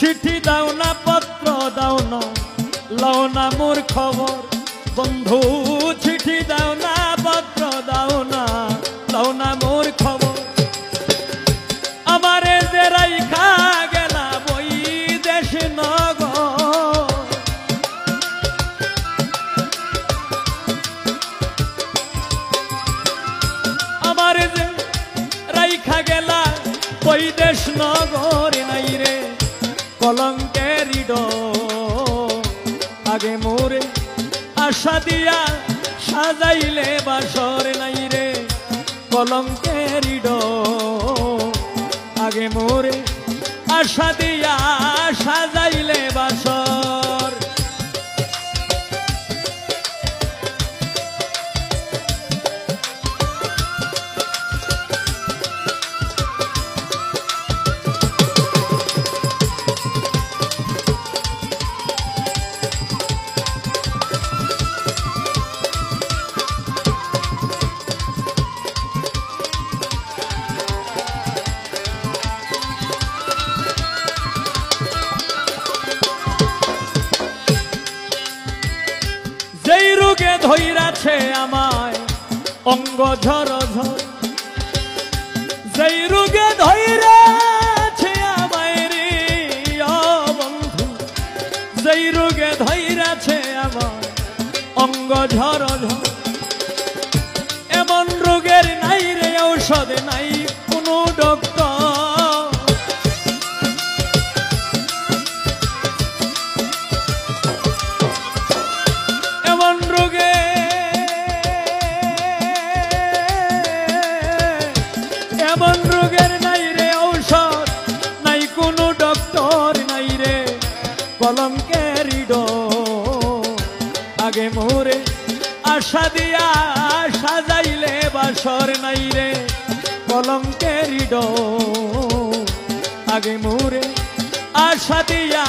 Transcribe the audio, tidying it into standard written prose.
চিঠি দাও না পত্র দাও না লও না মোর খবর বন্ধু চিঠি দাও না পত্র দাও না লও না মোর খবর আমারে যে রাইখা গেলা বই দেশ নগর আমারে যে রাইখা গেলা বই দেশ নগর নাই রে কলঙ্কের আগে মোরে আশা দিয়া সাজাইলে বাসর নাই রে কলঙ্কের আগে মোরে আশা দিয়া সাজাইলে বাসর যেই রোগে ধইরাছে আমায় অঙ্গ ঝর ঝর যেই রোগে ধইরাছে আমায় রে বন্ধু যেই রোগে ধইরাছে আমায় অঙ্গ ঝর ঝর এমন রোগের নাই রে ঔষধ নাই কোনো ডক্টর এমন রোগের নাই রে ঔষধ নাই কোনো ডক্টর নাই রে কলঙ্কের আগে মোরে আশা দিয়া সাজাইলে বাসর নাই রে কলঙ্কের আগে মোরে আশা দিয়া